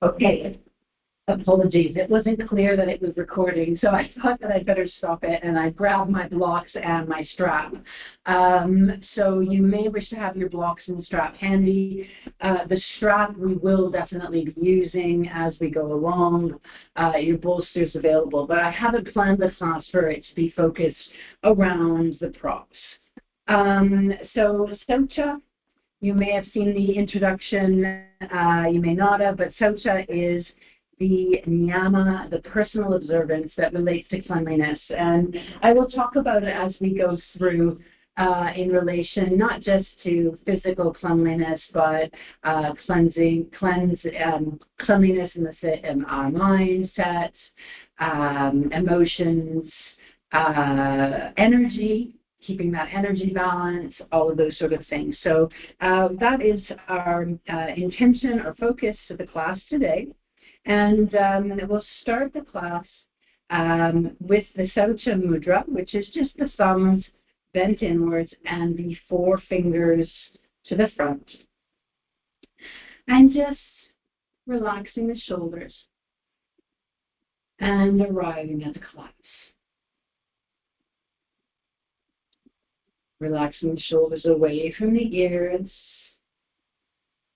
Okay, apologies. It wasn't clear that it was recording, so I thought that I'd better stop it, and I grabbed my blocks and my strap. So you may wish to have your blocks and strap handy. The strap we will definitely be using as we go along. Your bolster's available, but I haven't planned the class for it to be focused around the props. So Saucha, you may have seen the introduction, you may not have, but Saucha is the niyama, the personal observance that relates to cleanliness. And I will talk about it as we go through in relation not just to physical cleanliness, but cleanliness in our mindset, emotions, energy, keeping that energy balance, all of those sort of things. So that is our intention or focus of the class today. And we'll start the class with the Saucha Mudra, which is just the thumbs bent inwards and the 4 fingers to the front. And just relaxing the shoulders and arriving at the collapse. Relaxing the shoulders away from the ears,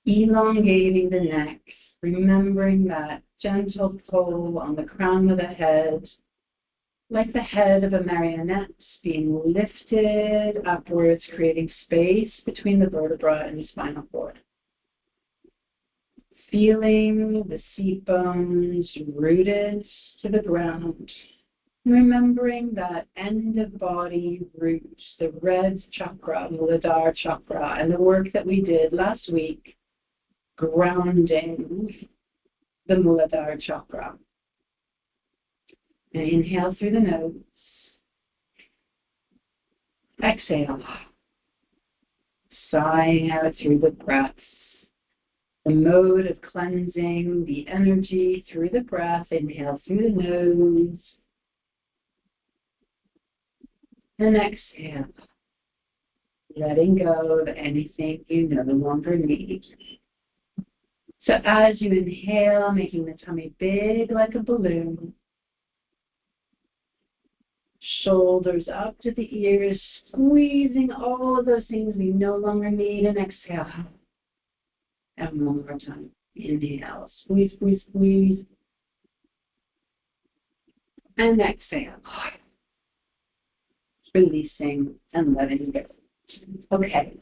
elongating the neck, remembering that gentle pull on the crown of the head, like the head of a marionette being lifted upwards, creating space between the vertebra and the spinal cord. Feeling the seat bones rooted to the ground. Remembering that end of body root, the red chakra, Muladhara chakra, and the work that we did last week, grounding the Muladhara chakra. And inhale through the nose. Exhale. Sighing out through the breath. The mode of cleansing the energy through the breath. Inhale through the nose. And exhale, letting go of anything you no longer need. So as you inhale, making the tummy big like a balloon, shoulders up to the ears, squeezing all of those things we no longer need, and exhale. And one more time. Inhale, squeeze, squeeze, squeeze. And exhale. Releasing and letting go. Okay,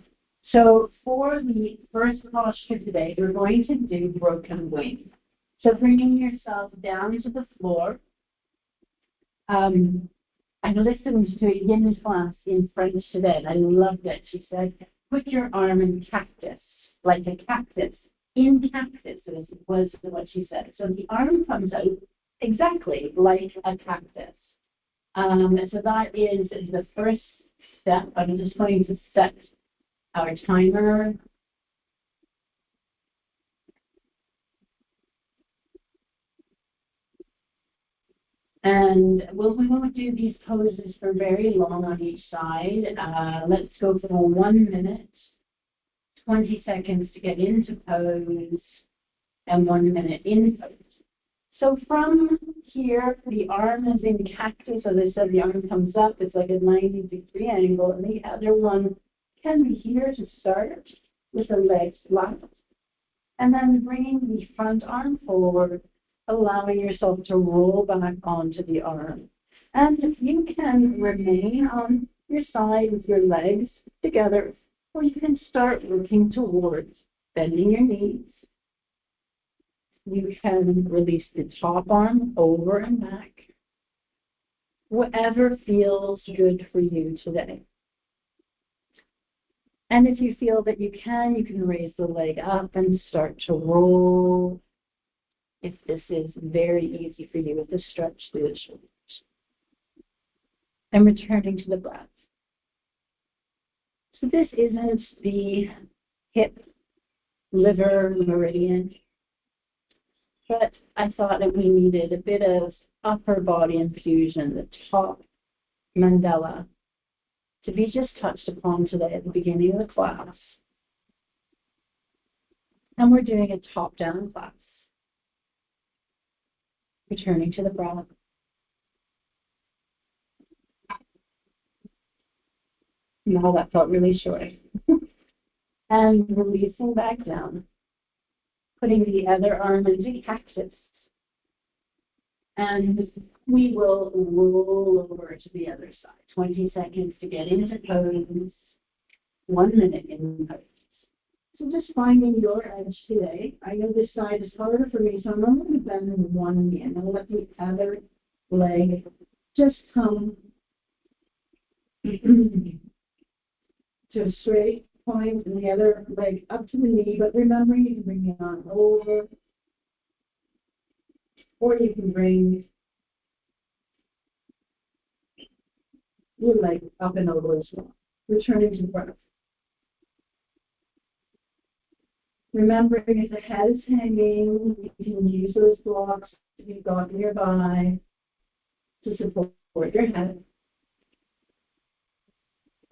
so for the first posture today, we're going to do broken wing. So bringing yourself down to the floor. I listened to Yin's class in French today, and I loved it. She said, put your arm in cactus, like a cactus, in cactus was what she said. So the arm comes out exactly like a cactus. So that is the first step. I'm just going to set our timer. And we won't do these poses for very long on each side. Let's go for 1 minute, 20 seconds to get into pose, and 1 minute in pose. So from here, the arm is in cactus. As I said, the arm comes up. It's like a 90-degree angle. And the other one can be here to start with the legs flat. And then bringing the front arm forward, allowing yourself to roll back onto the arm. And you can remain on your side with your legs together, or you can start working towards bending your knees. You can release the top arm over and back. Whatever feels good for you today. And if you feel that you can raise the leg up and start to roll. If this is very easy for you with the stretch through the shoulders. And returning to the breath. So this isn't the hip, liver, meridian. But I thought that we needed a bit of upper body infusion, the top mandala, to be just touched upon today at the beginning of the class. And we're doing a top-down class. Returning to the breath. Now that felt really short. And releasing back down. Putting the other arm into cactus. And we will roll over to the other side. 20 seconds to get into pose. 1 minute in pose. So just finding your edge today. I know this side is harder for me, so I'm only going to bend one knee. And I'll let the other leg just come to a straight point, and the other leg up to the knee. But remember, you can bring the arm over, or you can bring your leg up and over as well. Returning to breath. Remembering if the head is hanging, you can use those blocks that you've got nearby to support your head.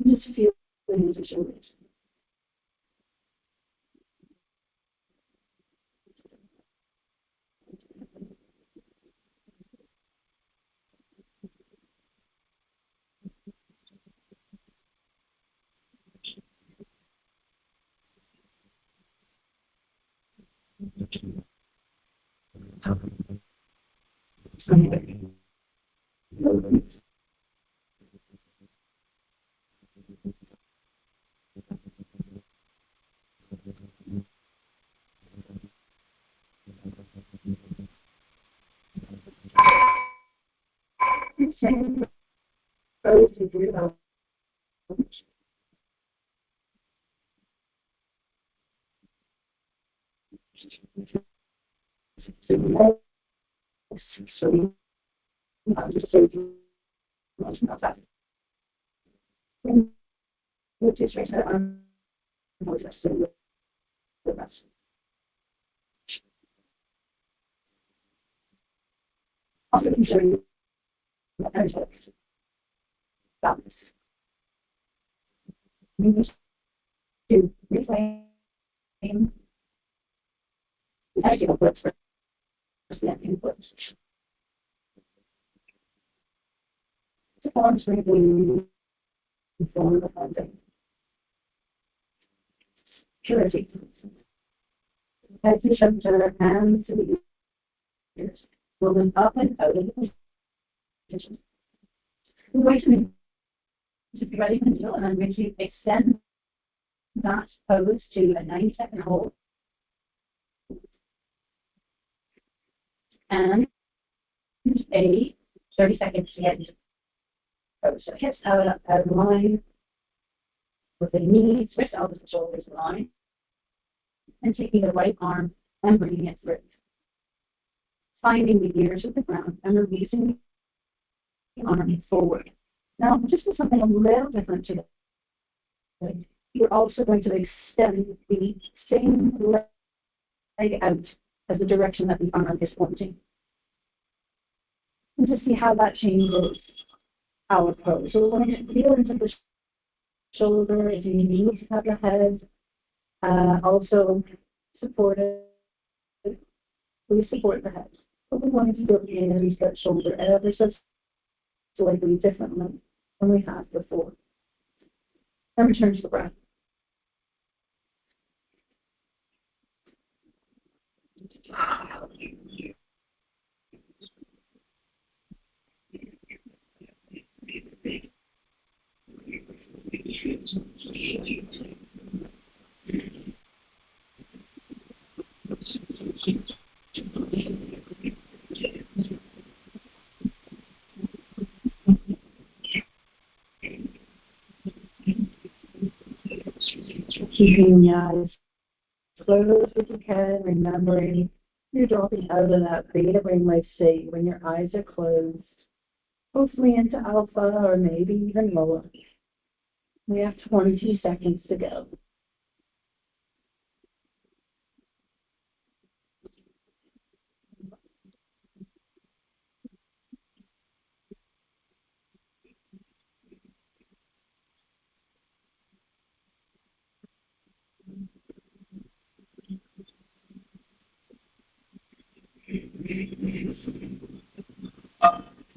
Just feel the shoulders. Same pose to breathe out. So just so not that. Which is right now, just so the best. Also, can show you energetic balance. We need to reclaim the energy outputs for inputs. To form smoothly, form the funding. Purity. As you center hands to the ears, rolling up and out of the position. We're going to be ready to kneel, and I'm going to extend that pose to a 90-second hold. And a 30 seconds to get into pose. So hips out of line with the knees, wrist, elbows, and shoulders in line. And taking the right arm and bringing it through. Finding the ears of the ground and releasing the arm forward. Now, just do something a little different today. You're also going to extend the same leg out as the direction that the arm is pointing. And to see how that changes our pose. So we're going to feel into the shoulder if you need to have your head. Also supported. We support the head. But we want to feel the release that shoulder ever so slightly differently than we have before. And return to the breath. Keeping your eyes closed if you can, remembering you're dropping out of that creative ring-like state when your eyes are closed, hopefully into alpha or maybe even lower. We have 22 seconds to go.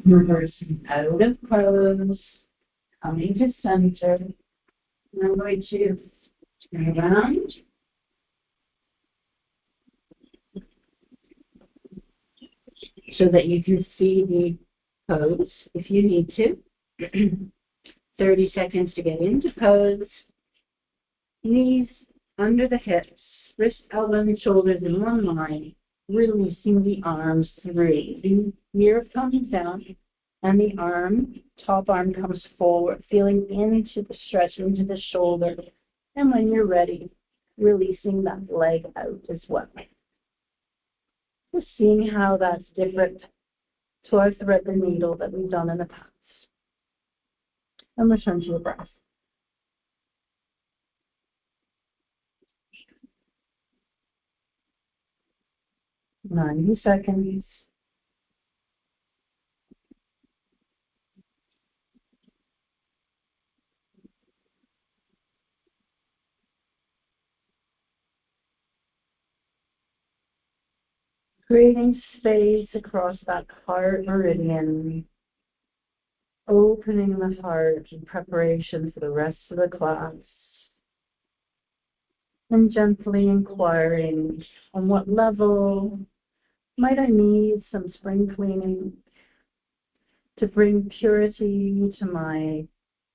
Reversing out of pose, coming to center. I'm going to turn around. So that you can see the pose if you need to. 30 seconds to get into pose. Knees under the hips, wrist, elbow, and shoulders in one line, releasing the arms through. The ear comes down, and the top arm comes forward, feeling into the stretch, into the shoulder. And when you're ready, releasing that leg out as well. Just seeing how that's different to our thread the needle that we've done in the past. And return to your breath. 90 seconds. Creating space across that heart meridian. Opening the heart in preparation for the rest of the class. And gently inquiring on what level might I need some spring cleaning to bring purity to my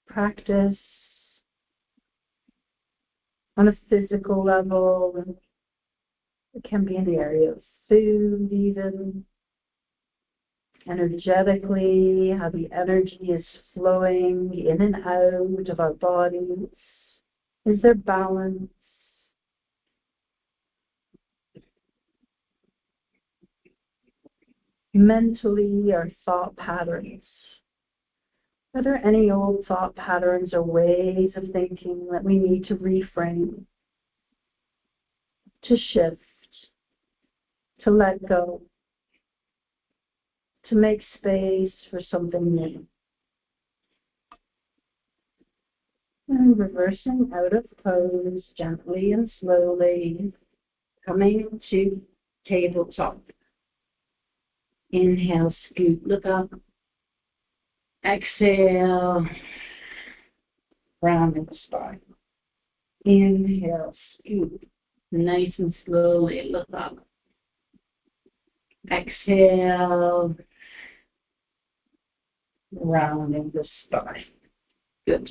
practice. On a physical level, it can be in the area of food even. Energetically, how the energy is flowing in and out of our bodies. Is there balance? Mentally, our thought patterns. Are there any old thought patterns or ways of thinking that we need to reframe, to shift, to let go, to make space for something new? And reversing out of pose gently and slowly, coming to tabletop. Inhale, scoot, look up. Exhale, round in the spine. Inhale, scoot, nice and slowly, look up. Exhale, round in the spine. Good.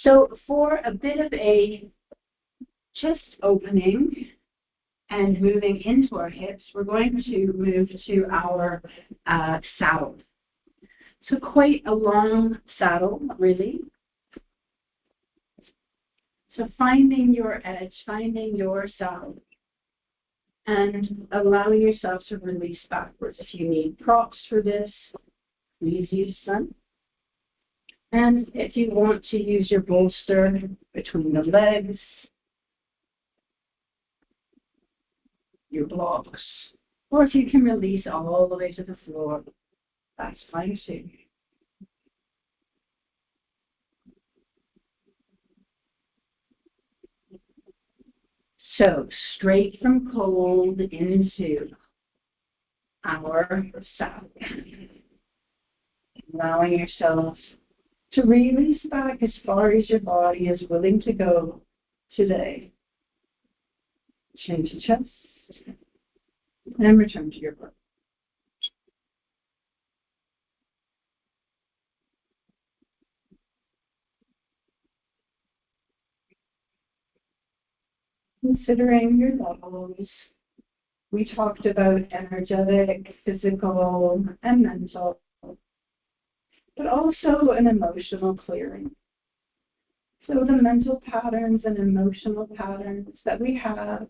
So for a bit of a chest opening and moving into our hips, we're going to move to our saddle. So quite a long saddle, really. So finding your edge, finding your saddle, and allowing yourself to release backwards. If you need props for this, please use them. And if you want to use your bolster between the legs, your blocks, or if you can release all the way to the floor, that's fine too. So straight from cold into our saddle. Allowing yourself to release back as far as your body is willing to go today. Change the chest and return to your breath. Considering your levels, we talked about energetic, physical, and mental, but also an emotional clearing. So the mental patterns and emotional patterns that we have,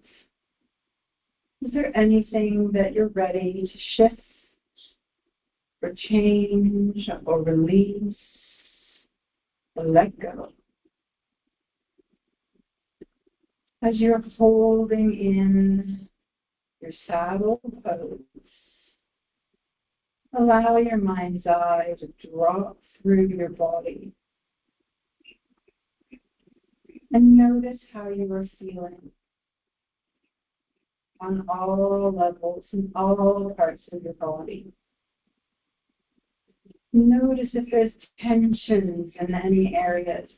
is there anything that you're ready to shift or change or release or let go? As you're holding in your saddle pose, allow your mind's eye to drop through your body and notice how you are feeling. on all levels and all parts of your body. Notice if there's tensions in any areas.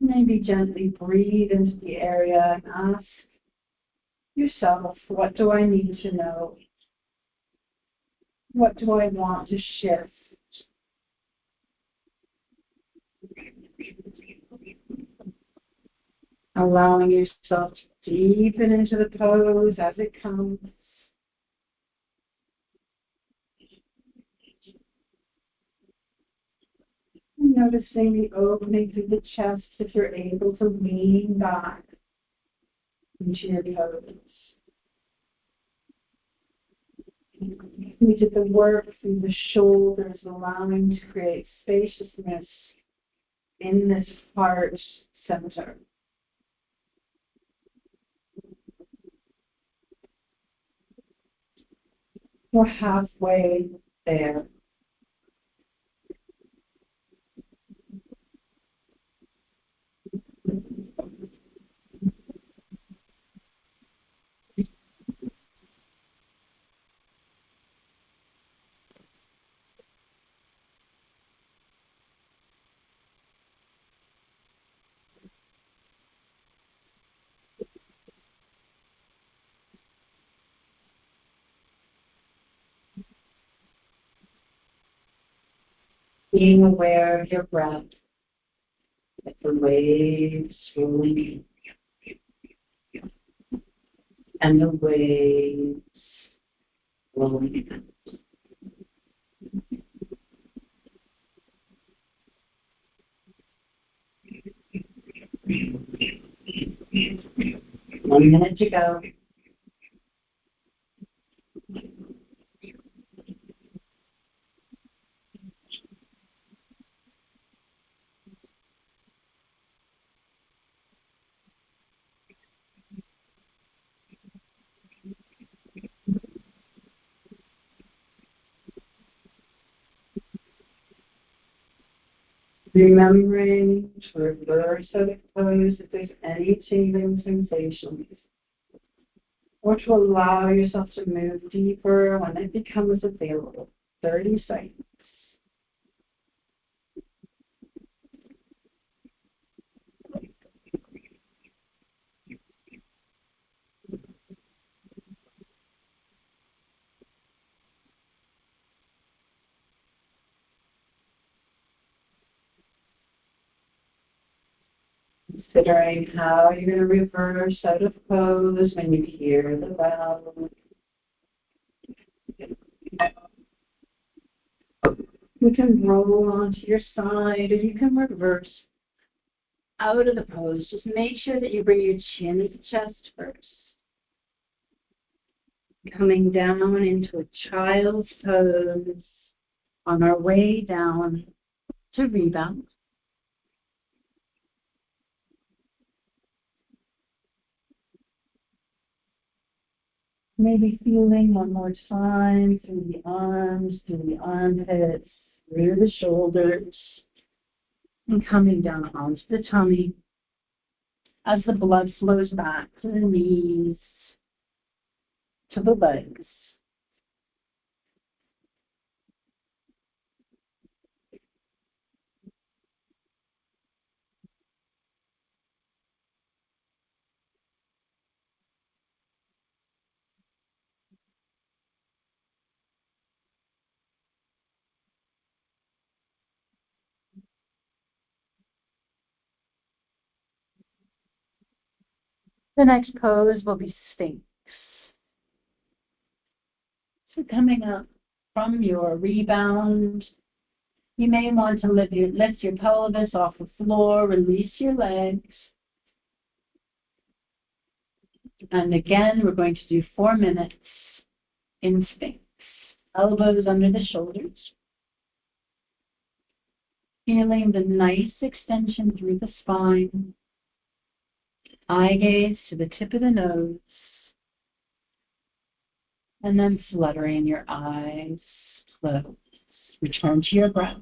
Maybe gently breathe into the area and ask yourself, what do I need to know? What do I want to shift? Allowing yourself to deepen into the pose as it comes. Noticing the opening through the chest if you're able to lean back into your pose. We did the work through the shoulders, allowing to create spaciousness in this heart center. We're halfway there. Being aware of your breath, like the waves rolling in, and the waves rolling in. One minute to go. Remembering to reverse out of pose if there's any tingling sensations, or to allow yourself to move deeper when it becomes available. 30 seconds. Considering how you're going to reverse out of pose when you hear the bell. You can roll onto your side, or you can reverse out of the pose. Just make sure that you bring your chin to the chest first. Coming down into a child's pose on our way down to rebound. Maybe feeling one more time through the arms, through the armpits, through the shoulders, and coming down onto the tummy as the blood flows back to the knees, to the legs. The next pose will be Sphinx. So coming up from your rebound, you may want to lift your pelvis off the floor, release your legs. And again, we're going to do 4 minutes in Sphinx. Elbows under the shoulders. Feeling the nice extension through the spine. Eye gaze to the tip of the nose. And then fluttering your eyes closed. Return to your breath.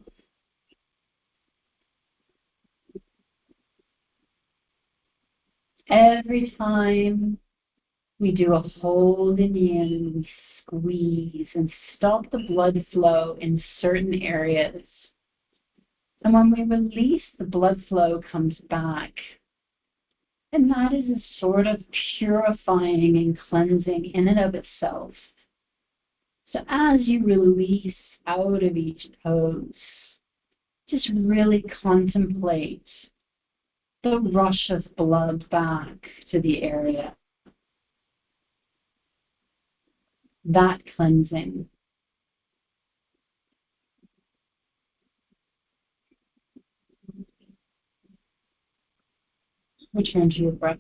Every time We do a hold in, we squeeze and stop the blood flow in certain areas. And when we release, the blood flow comes back. And that is a sort of purifying and cleansing in and of itself. So as you release out of each pose, just really contemplate the rush of blood back to the area. That cleansing. Return to your breath.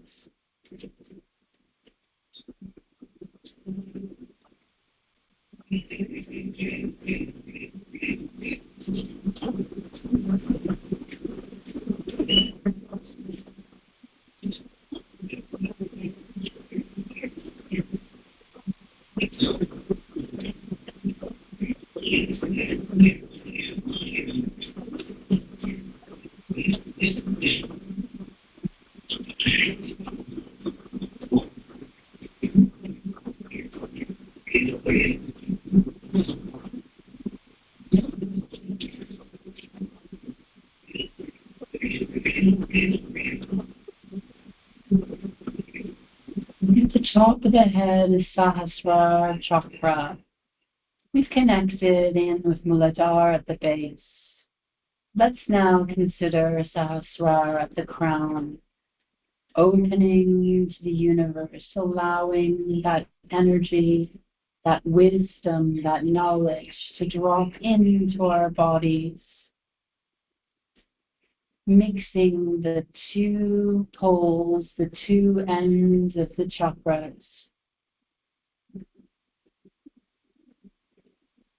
At the top of the head is Sahasrara chakra. We've connected in with Muladhara at the base. Let's now consider Sahasrara at the crown, opening to the universe, allowing that energy, that wisdom, that knowledge to drop into our bodies, mixing the two poles, the two ends of the chakras,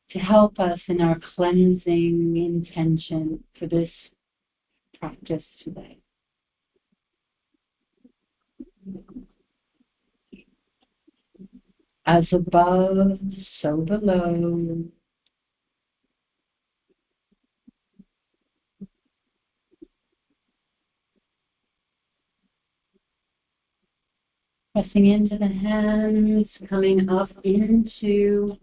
to help us in our cleansing intention for this practice today. As above, so below. Pressing into the hands, coming up into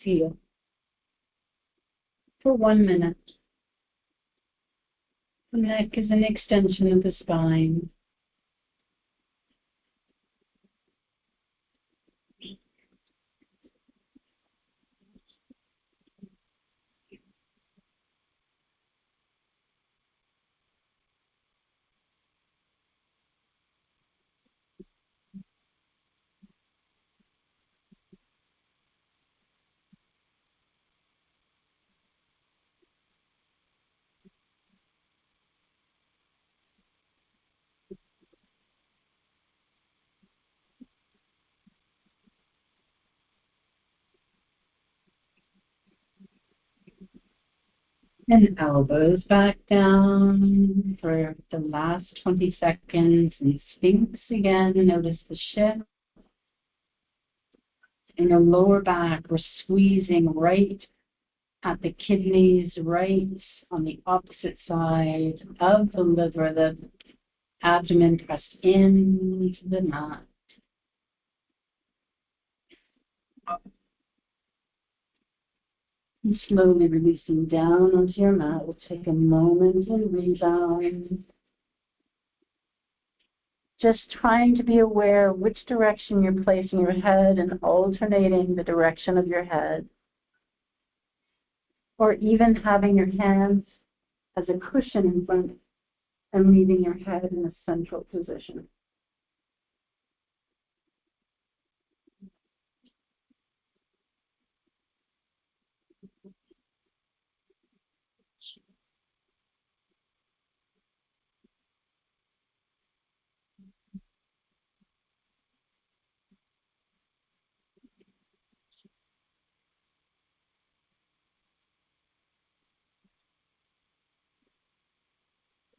feel for 1 minute. The neck is an extension of the spine. And elbows back down for the last 20 seconds. And Sphinx again. Notice the shift. In the lower back, we're squeezing right at the kidneys, right on the opposite side of the liver, the abdomen pressed into the mat. And slowly releasing down onto your mat. We'll take a moment and rebound. Just trying to be aware which direction you're placing your head and alternating the direction of your head. Or even having your hands as a cushion in front and leaving your head in a central position.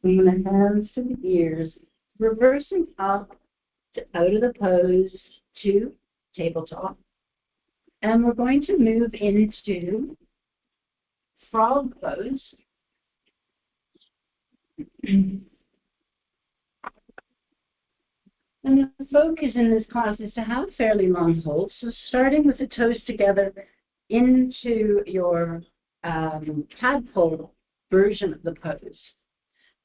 Bring the hands to the ears, reversing up to out of the pose to tabletop. And we're going to move into frog pose. focus in this class is to have a fairly long hold. So starting with the toes together into your tadpole version of the pose.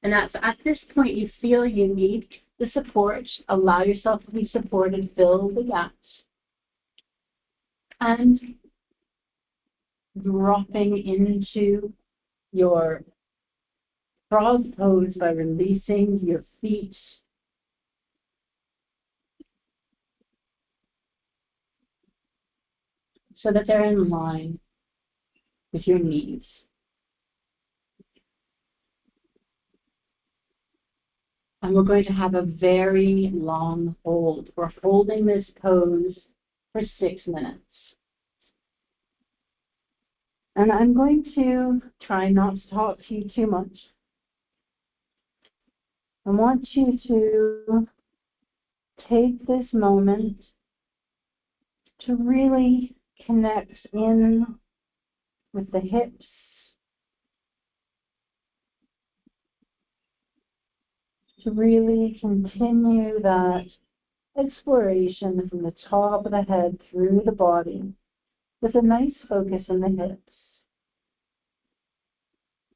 And that's at this point you feel you need the support. Allow yourself to be supported, fill the gaps. And dropping into your frog pose by releasing your feet so that they're in line with your knees. And we're going to have a very long hold. We're holding this pose for 6 minutes. And I'm going to try not to talk to you too much. I want you to take this moment to really connect in with the hips, to really continue that exploration from the top of the head through the body with a nice focus in the hips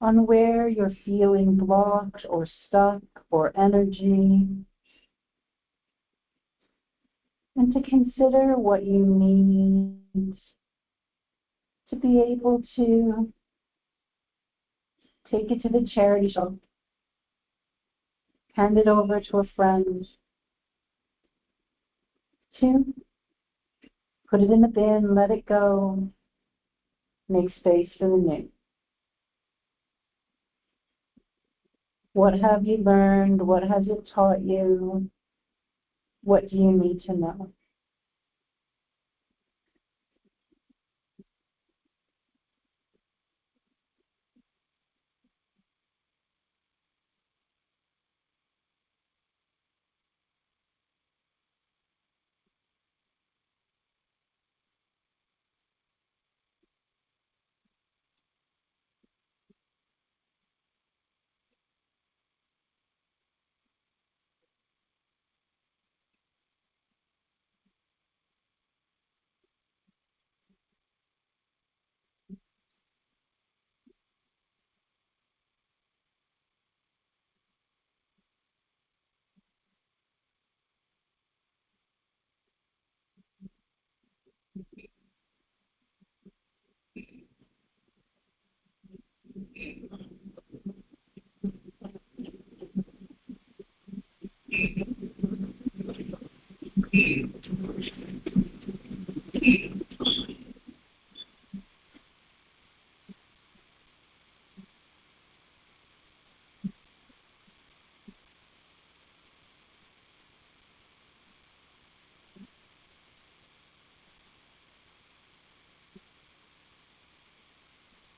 on where you're feeling blocked or stuck or energy, and to consider what you need to be able to take it to the charity shop, hand it over to a friend, to put it in the bin, let it go, make space for the new. What have you learned? What has it taught you? What do you need to know?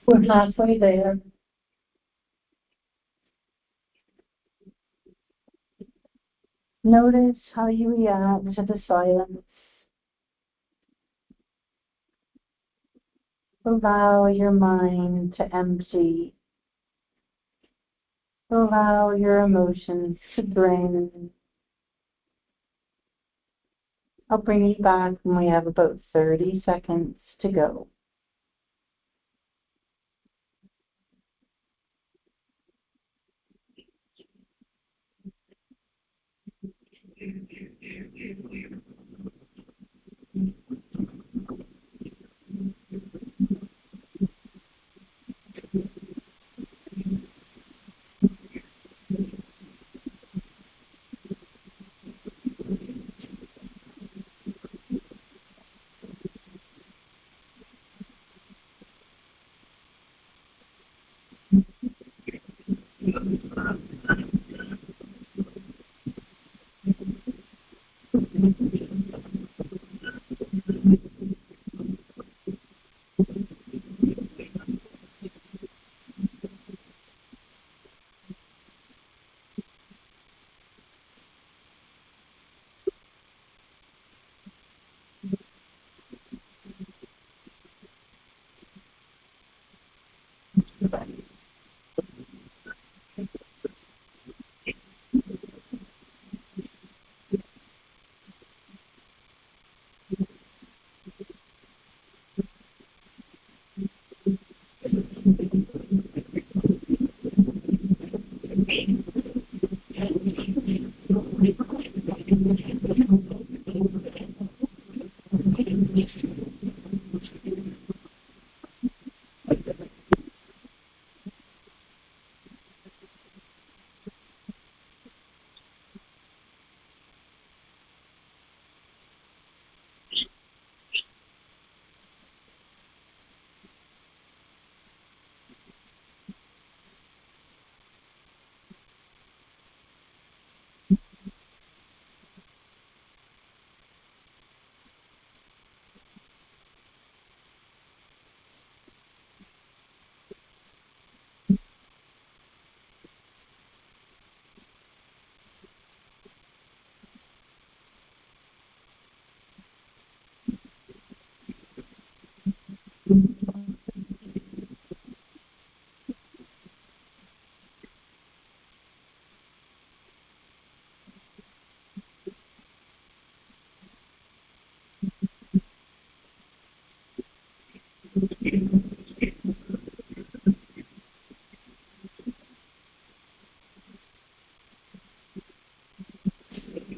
We're halfway there. Notice how you react to the silence. Allow your mind to empty. Allow your emotions to drain. I'll bring you back when we have about 30 seconds to go.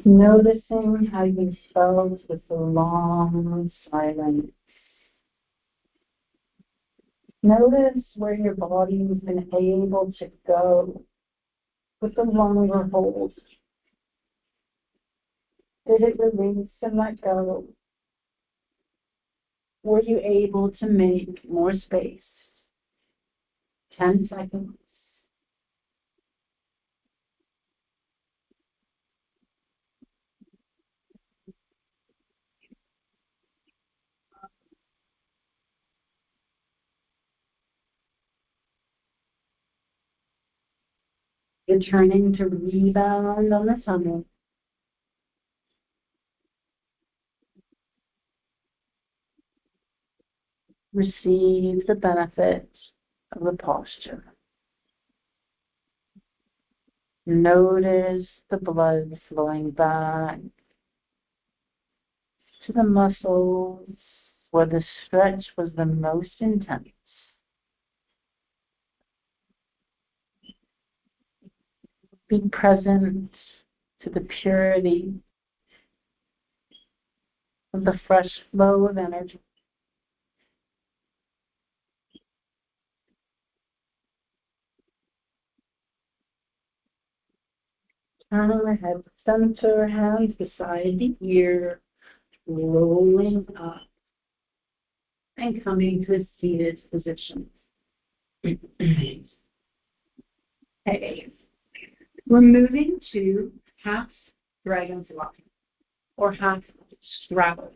Noticing how you felt with the long silence. Notice where your body's been able to go with the longer hold. Did it release and let go? Were you able to make more space? 10 seconds. Returning to rebound on the summit. Receive the benefit of the posture. Notice the blood flowing back to the muscles where the stretch was the most intense. Be present to the purity of the fresh flow of energy. Turn the head center, hands beside the ear, rolling up and coming to a seated position. Okay. We're moving to half dragonfly or half straddle.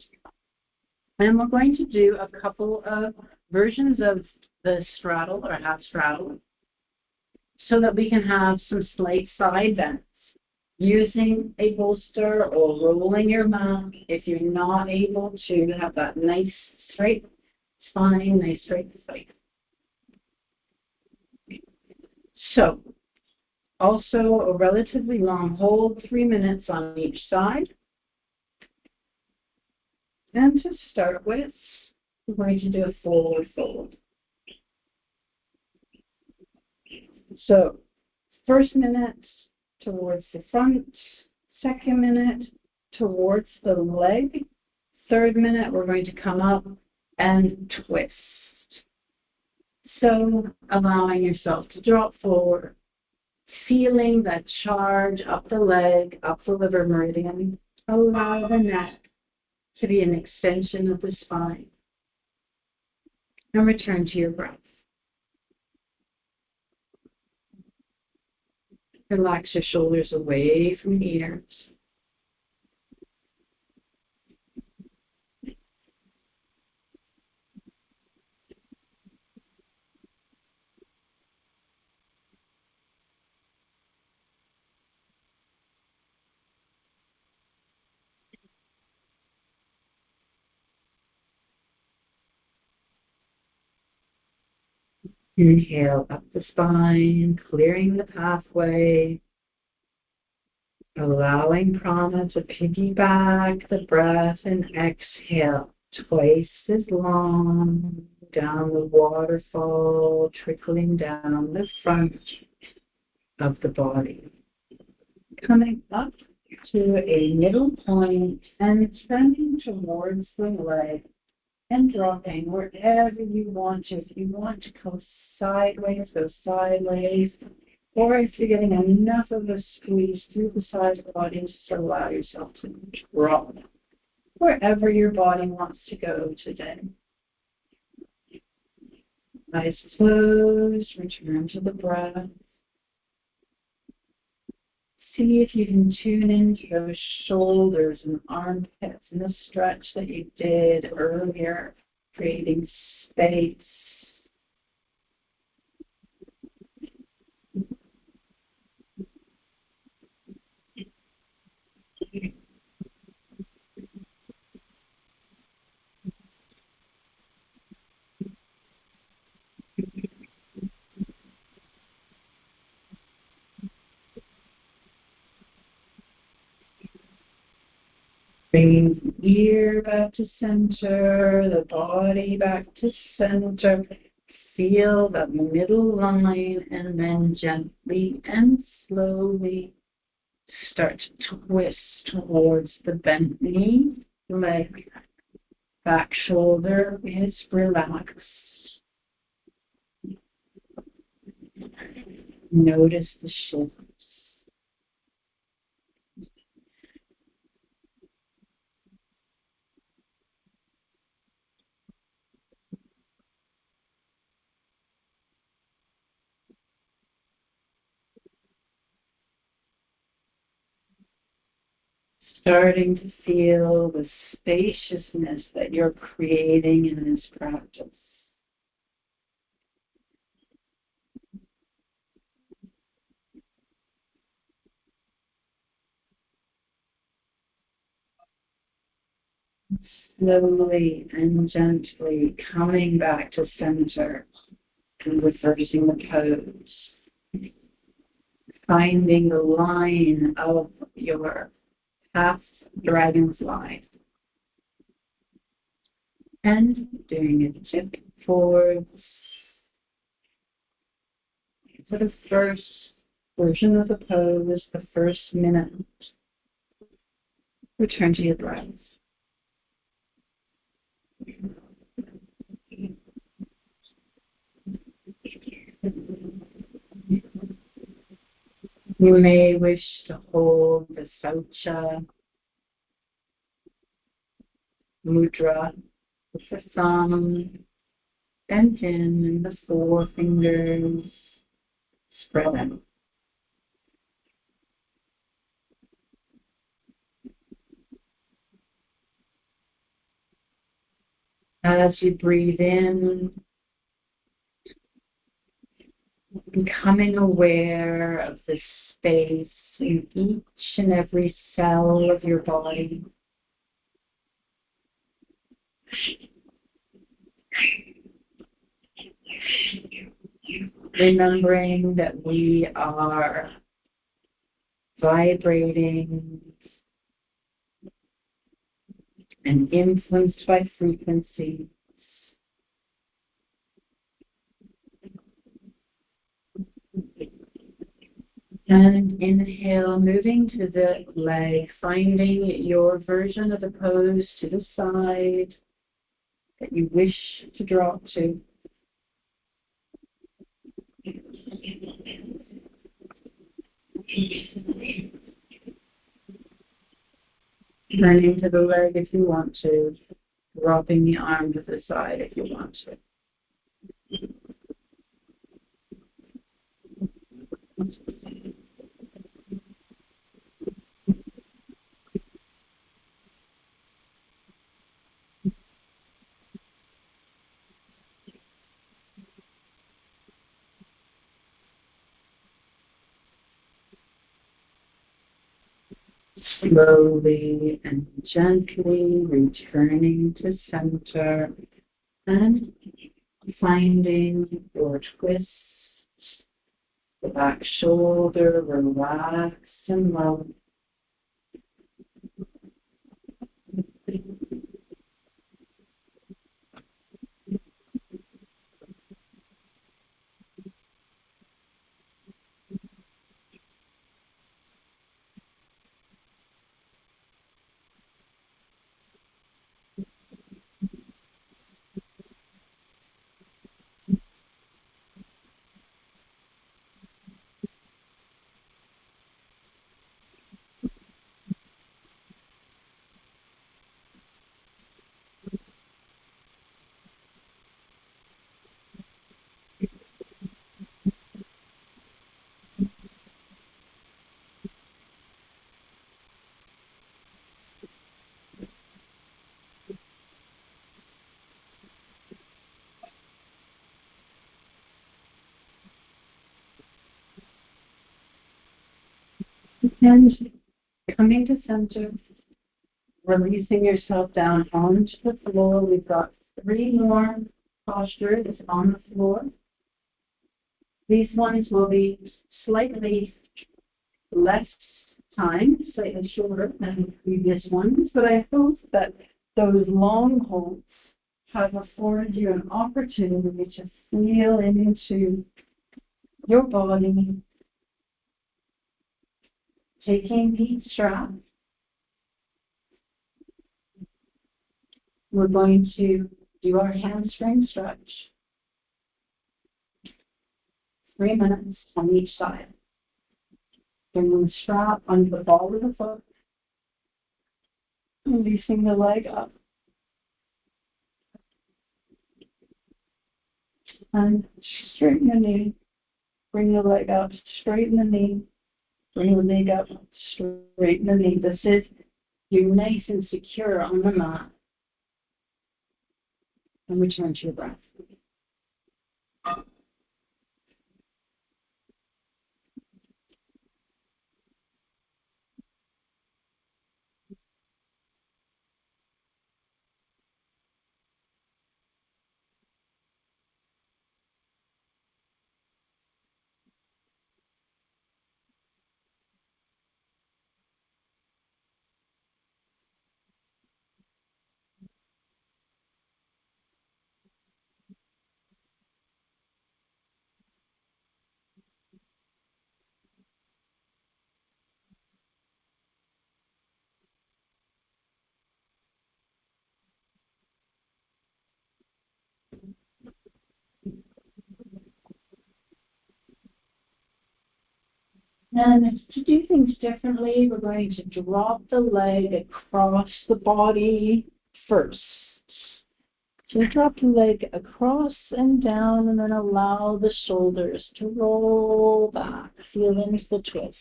And we're going to do a couple of versions of the straddle or half straddle so that we can have some slight side bends. Using a bolster or rolling your mat if you're not able to have that nice straight spine, nice straight spine. So, also a relatively long hold, 3 minutes on each side. And to start with, we're going to do a forward fold. So, first minute towards the front, second minute towards the leg, third minute we're going to come up and twist. So allowing yourself to drop forward, feeling that charge up the leg, up the liver meridian. Allow the neck to be an extension of the spine. And return to your breath. Relax your shoulders away from the ears. Inhale up the spine, clearing the pathway. Allowing prana to piggyback the breath and exhale twice as long down the waterfall, trickling down the front of the body. Coming up to a middle point and turning towards the leg and dropping wherever you want to. If you want to go sideways, go sideways. Or if you're getting enough of a squeeze through the side of the body, just allow yourself to drop wherever your body wants to go today. Eyes closed, return to the breath. See if you can tune into those shoulders and armpits and the stretch that you did earlier, creating space. Bring the ear back to center, the body back to center. Feel the middle line and then gently and slowly start to twist towards the bent knee, leg, back shoulder is relaxed. Notice the shifts. Starting to feel the spaciousness that you're creating in this practice. Slowly and gently coming back to center and reversing the pose. Finding the line of your half dragonfly. And doing a tip forwards. For the first version of the pose, the first minute, return to your breath. You may wish to hold the Saucha mudra with the thumb bent in and the forefingers spread out. As you breathe in, becoming aware of the space in each and every cell of your body. Remembering that we are vibrating and influenced by frequency. And inhale, moving to the leg, finding your version of the pose to the side that you wish to drop to. Turning to the leg if you want to, dropping the arm to the side if you want to. Slowly and gently returning to center and finding your twist, the back shoulder, relax and low. And coming to center, releasing yourself down onto the floor. We've got 3 more postures on the floor. These ones will be slightly less time, slightly shorter than the previous ones, but I hope that those long holds have afforded you an opportunity to feel into your body, taking deep strap. We're going to do our hamstring stretch. 3 minutes on each side. Bring the strap under the ball of the foot, releasing the leg up. And straighten the knee. Bring the leg up, straighten the knee. Bring the leg up, straighten the knee. This is you nice and secure on the mat. And return to your breath. And to do things differently, we're going to drop the leg across the body first. So drop the leg across and down, and then allow the shoulders to roll back. Feel into the twist.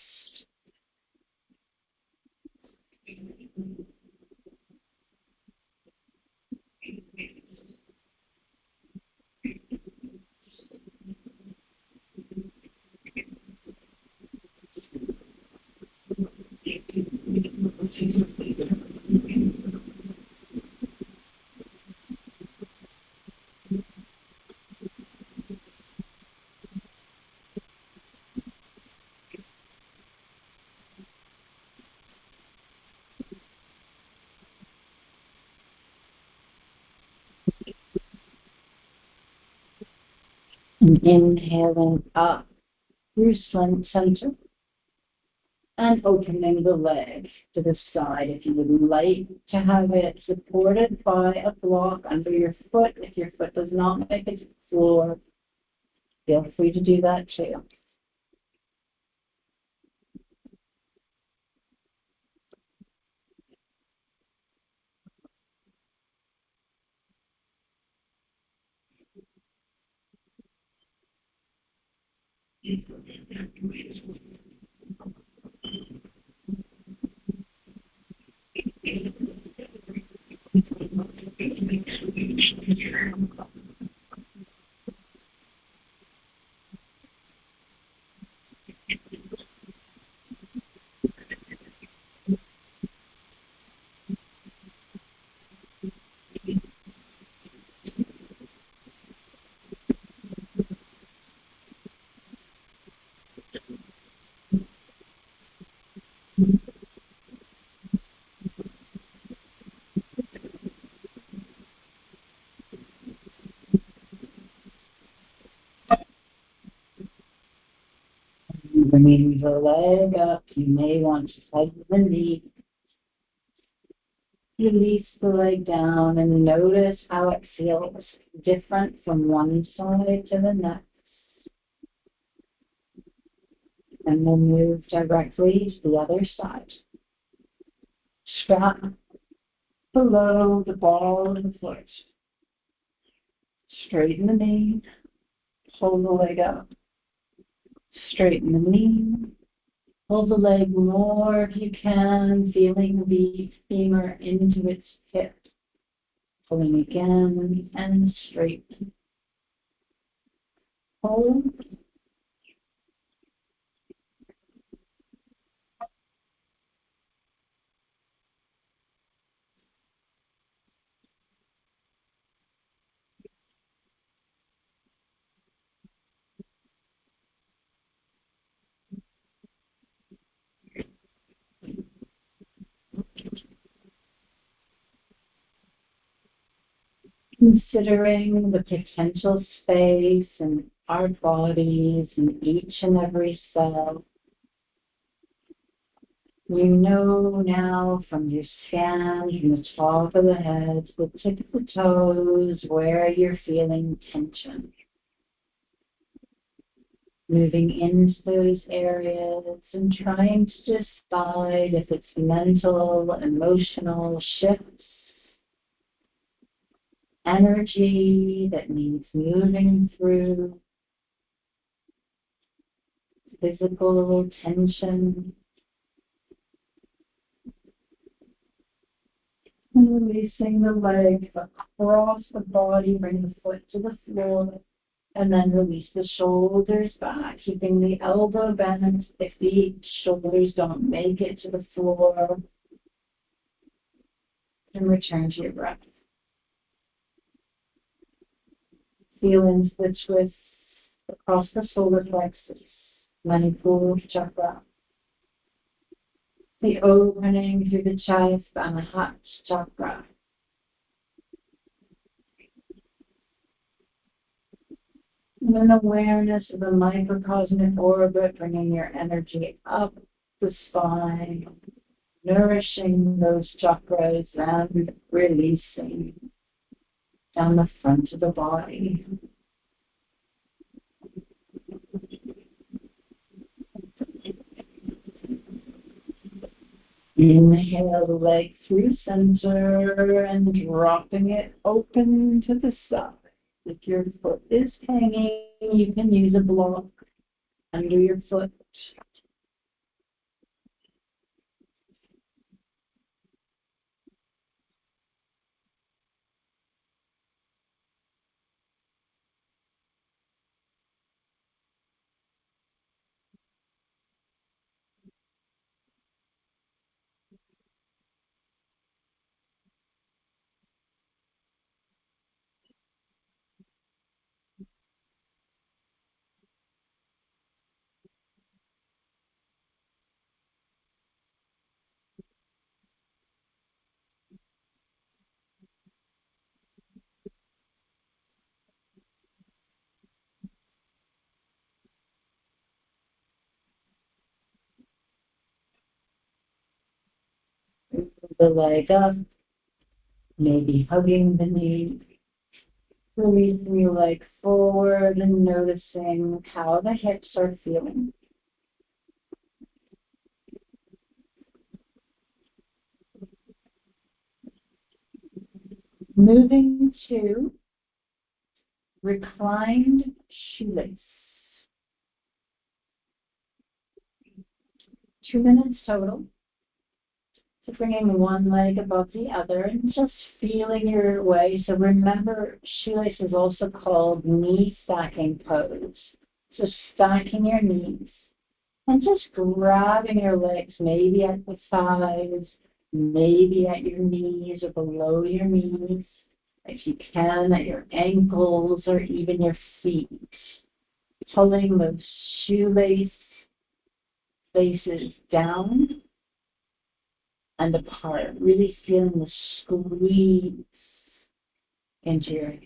And inhaling up through center and opening the leg to the side. If you would like to have it supported by a block under your foot, if your foot does not make it to the floor, feel free to do that too. Bringing the leg up, you may want to tighten the knee. Release the leg down and notice how it feels different from one side to the next. And we'll move directly to the other side. Strap below the ball of the foot. Straighten the knee. Pull the leg up. Straighten the knee. Pull the leg more if you can, feeling the femur into its hip. Pulling again and straighten. Hold. Considering the potential space in our bodies in each and every cell. You know now from your scan, from the top of the head to the tip of the toes, where you're feeling tension. Moving into those areas and trying to decide if it's mental, emotional shifts, energy that needs moving through, physical tension. And releasing the leg across the body, bring the foot to the floor, and then release the shoulders back, keeping the elbow bent if the shoulders don't make it to the floor. And return to your breath. Feel into the twist across the solar plexus, Manipur chakra. The opening through the chest and the heart chakra. And an awareness of the microcosmic orbit, bringing your energy up the spine, nourishing those chakras and releasing down the front of the body. Inhale the leg through center and dropping it open to the side. If your foot is hanging, you can use a block under your foot. The leg up, maybe hugging the knee. Releasing your leg forward and noticing how the hips are feeling. Moving to reclined shoelace. 2 minutes total. So bringing one leg above the other and just feeling your way. So remember, shoelace is also called knee stacking pose. So stacking your knees and just grabbing your legs, maybe at the thighs, maybe at your knees or below your knees. If you can, at your ankles or even your feet. Pulling those shoelace faces down and apart, really feeling the squeeze into your hands.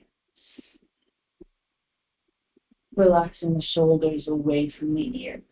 Relaxing the shoulders away from the ears.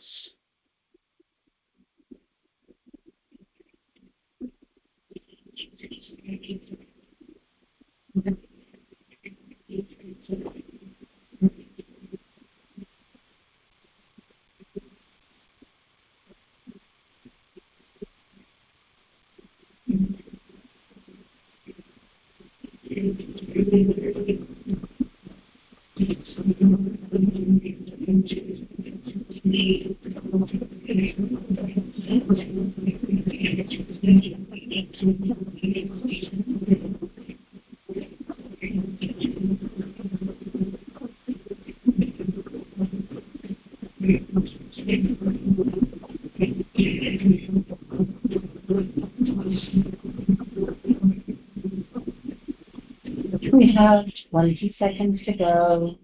We have 20 seconds to go.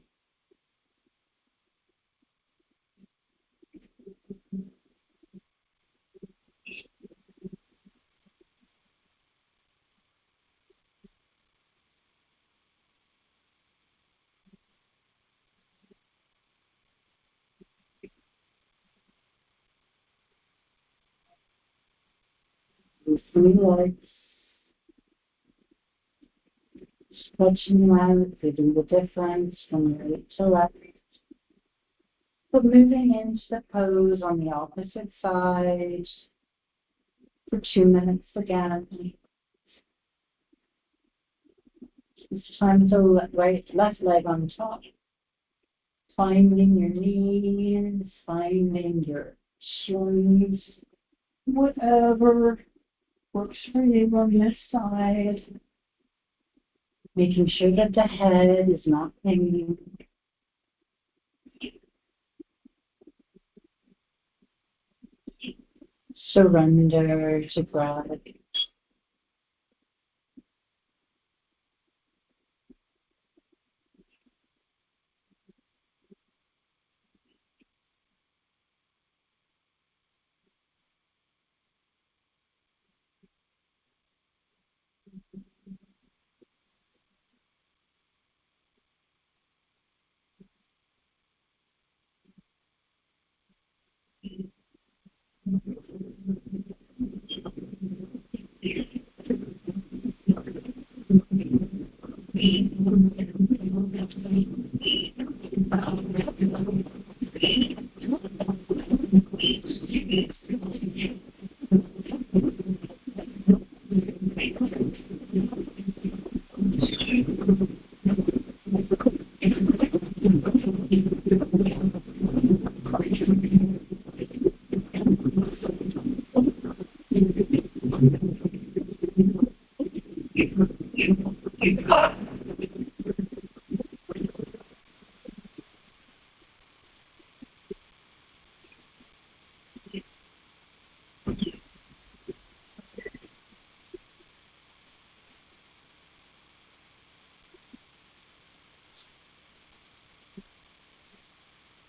Loosely legs, stretching out, feeling the difference from right to left. But moving into the pose on the opposite side for 2 minutes again. This time the left leg on top. Finding your knees, finding your shins, whatever works for you on this side. Making sure that the head is not hanging. Surrender to gravity.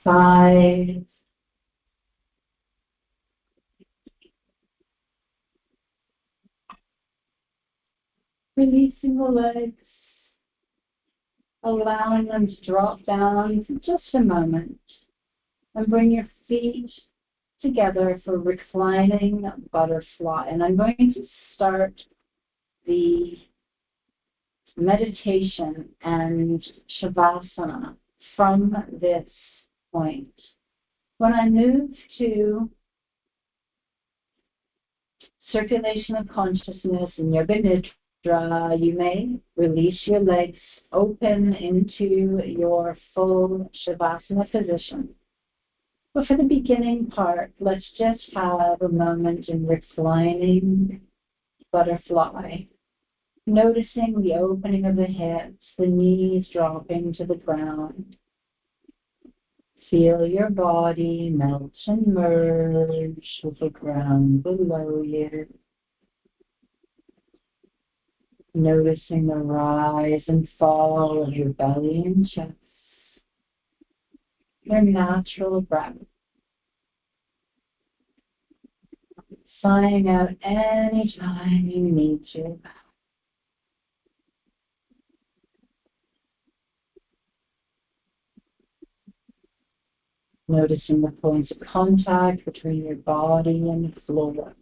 Five, releasing the legs, allowing them to drop down for just a moment, and bring your feet together for reclining butterfly. And I'm going to start the meditation and shavasana from this point. When I move to circulation of consciousness in Yoga Nidra, you may release your legs open into your full shavasana position. But for the beginning part, let's just have a moment in reclining butterfly. Noticing the opening of the hips, the knees dropping to the ground. Feel your body melt and merge with the ground below you. Noticing the rise and fall of your belly and chest. Your natural breath. Sighing out any time you need to. Noticing the points of contact between your body and the floor.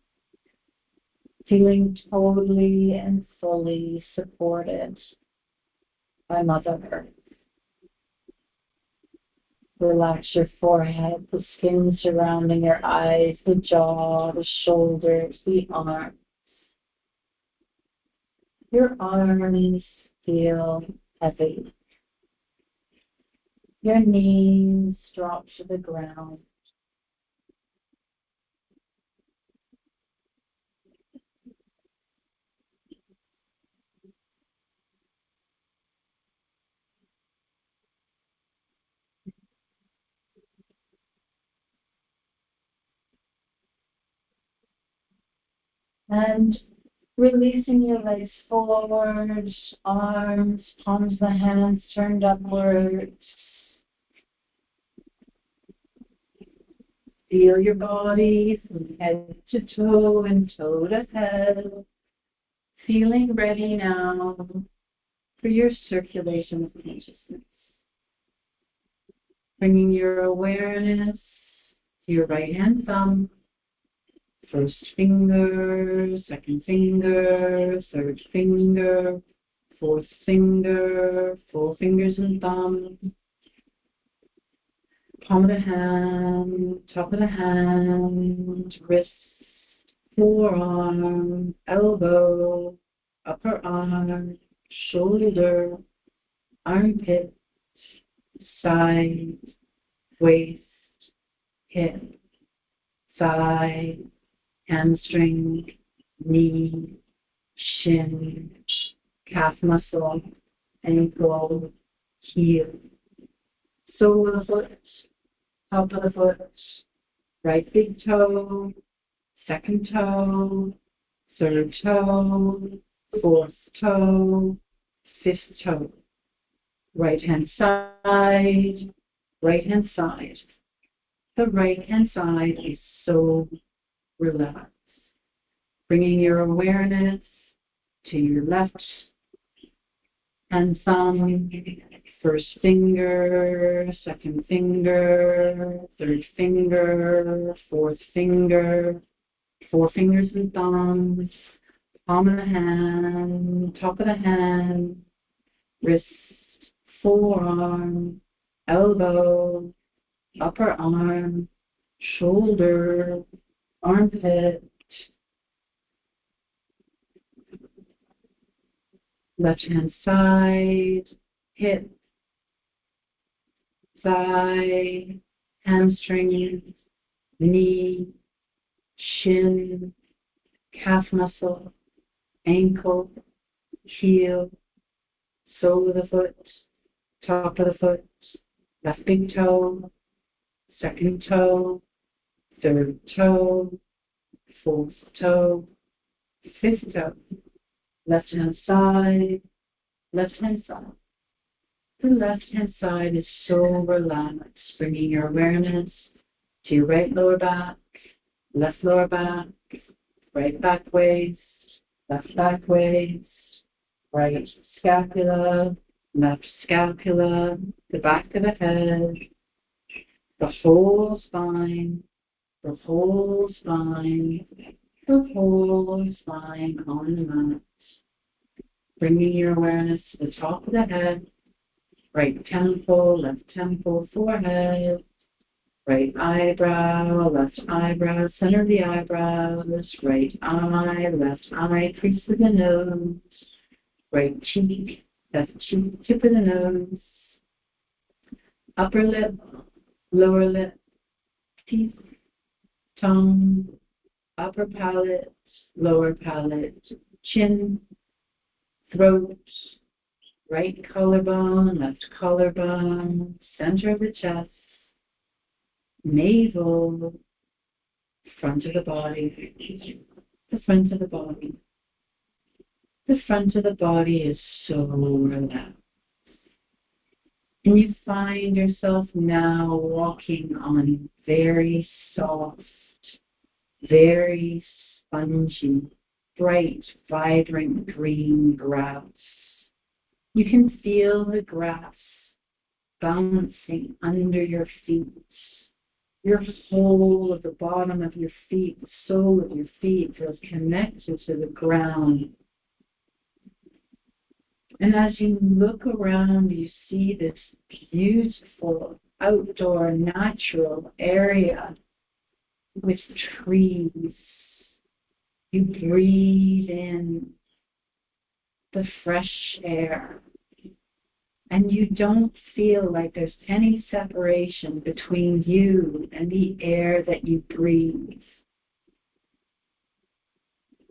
Feeling totally and fully supported by Mother Earth. Relax your forehead, the skin surrounding your eyes, the jaw, the shoulders, the arms. Your arms feel heavy. Your knees drop to the ground. And releasing your legs forward, arms, palms of the hands turned upwards. Feel your body from head to toe and toe to head. Feeling ready now for your circulation of consciousness. Bringing your awareness to your right hand thumb. First finger, second finger, third finger, fourth finger, 4 fingers and thumb, palm of the hand, top of the hand, wrist, forearm, elbow, upper arm, shoulder, armpit, side, waist, hip, thigh, hamstring, knee, shin, calf muscle, ankle, heel, sole of the foot, top of the foot, right big toe, second toe, third toe, fourth toe, fifth toe, right hand side, right hand side. The right hand side is so relaxed. Bringing your awareness to your left hand thumb, first finger, second finger, third finger, fourth finger, 4 fingers and thumbs, palm of the hand, top of the hand, wrist, forearm, elbow, upper arm, shoulder, armpit, left hand side, hip, thigh, hamstring, knee, shin, calf muscle, ankle, heel, sole of the foot, top of the foot, left big toe, second toe, third toe, fourth toe, fifth toe, left hand side, left hand side. The left hand side is so relaxed, bringing your awareness to your right lower back, left lower back, right back waist, left back waist, right scapula, left scapula, the back of the head, the whole spine, the whole spine, the whole spine on the mat. Bringing your awareness to the top of the head, right temple, left temple, forehead, right eyebrow, left eyebrow, center of the eyebrows, right eye, left eye, crease of the nose, right cheek, left cheek, tip of the nose, upper lip, lower lip, teeth, tongue, upper palate, lower palate, chin, throat, right collarbone, left collarbone, center of the chest, navel, front of the body, the front of the body. The front of the body is so relaxed. And you find yourself now walking on very soft, very spongy, bright, vibrant green grass. You can feel the grass bouncing under your feet. Your whole of the bottom of your feet, the sole of your feet feels connected to the ground. And as you look around, you see this beautiful outdoor natural area with trees. You breathe in the fresh air. And you don't feel like there's any separation between you and the air that you breathe.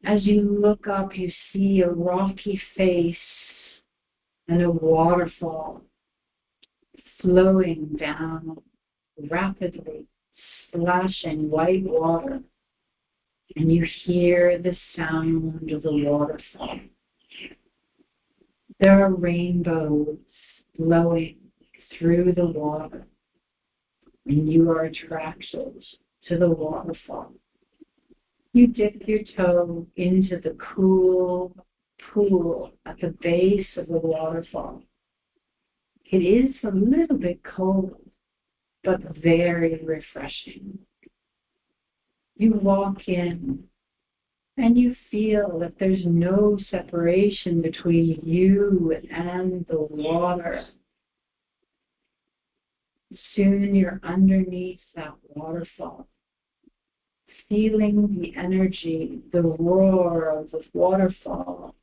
As you look up, you see a rocky face and a waterfall flowing down rapidly, splashing white water. And you hear the sound of the waterfall. There are rainbows flowing through the water, and you are attracted to the waterfall. You dip your toe into the cool pool at the base of the waterfall. It is a little bit cold, but very refreshing. You walk in and you feel that there's no separation between you and the water. Soon you're underneath that waterfall, feeling the energy, the roar of the waterfall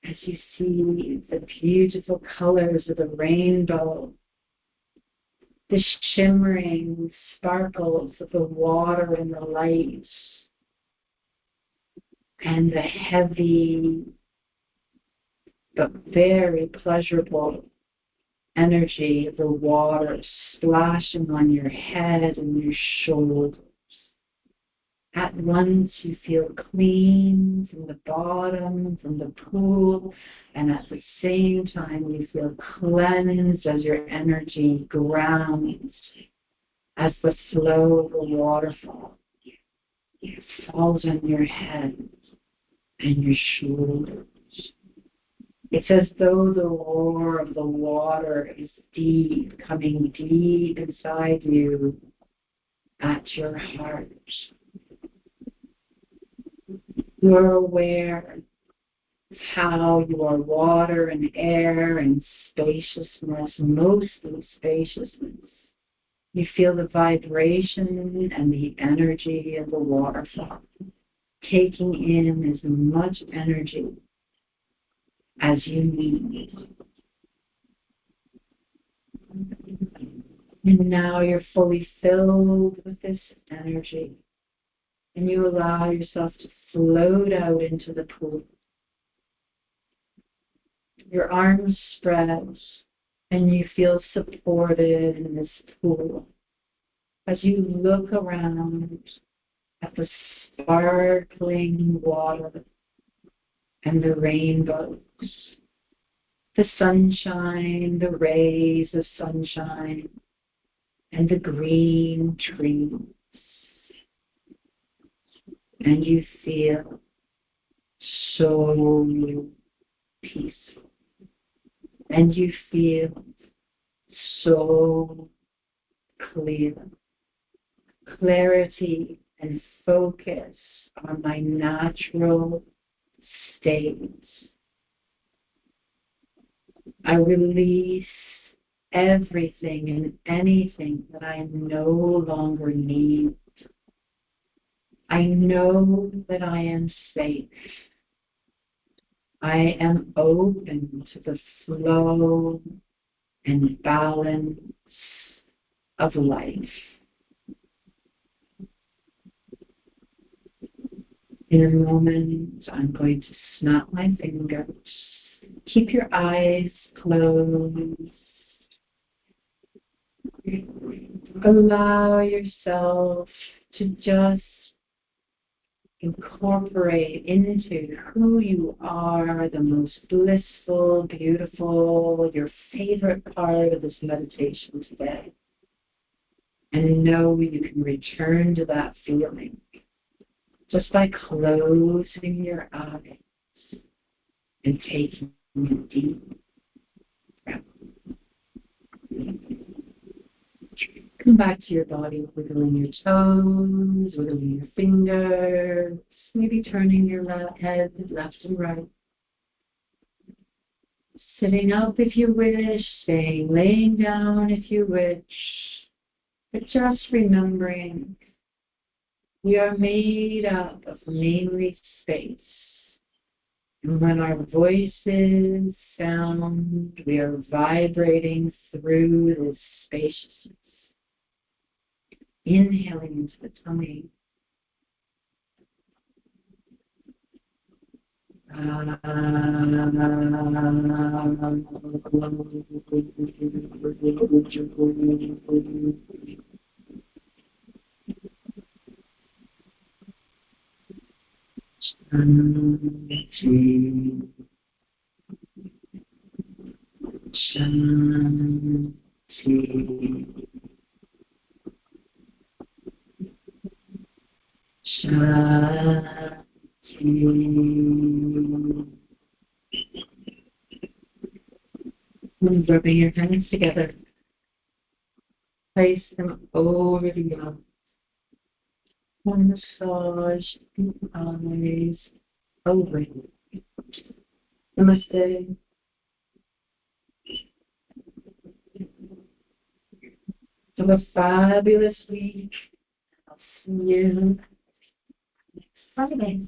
as you see the beautiful colors of the rainbow, the shimmering sparkles of the water and the lights, and the heavy but very pleasurable energy of the water splashing on your head and your shoulders. At once you feel clean from the bottom, from the pool, and at the same time you feel cleansed as your energy grounds as the flow of the waterfall falls on your head and your shoulders. It's as though the roar of the water is deep, coming deep inside you at your heart. You are aware of how you are water and air and spaciousness, mostly spaciousness. You feel the vibration and the energy of the waterfall, taking in as much energy as you need. And now you're fully filled with this energy, and you allow yourself to float out into the pool. Your arms spread, and you feel supported in this pool as you look around at the sparkling water and the rainbows, the sunshine, the rays of sunshine, and the green trees. And you feel so peaceful. And you feel so clear. Clarity and focus on my natural states. I release everything and anything that I no longer need. I know that I am safe. I am open to the flow and balance of life. In a moment, I'm going to snap my fingers. Keep your eyes closed. Allow yourself to just incorporate into who you are, the most blissful, beautiful, your favorite part of this meditation today. And know you can return to that feeling just by closing your eyes and taking a deep breath. Come back to your body, wiggling your toes, wiggling your fingers, maybe turning your head left and right. Sitting up if you wish, laying down if you wish, but just remembering we are made up of mainly space. And when our voices sound, we are vibrating through this spaciousness. Inhaling into the tummy. Shanti. Shanti. Shanti. And rubbing your hands together. Place them over the mouth. One massage the eyes over. Namaste. Have a fabulous week. I'll see you next Friday.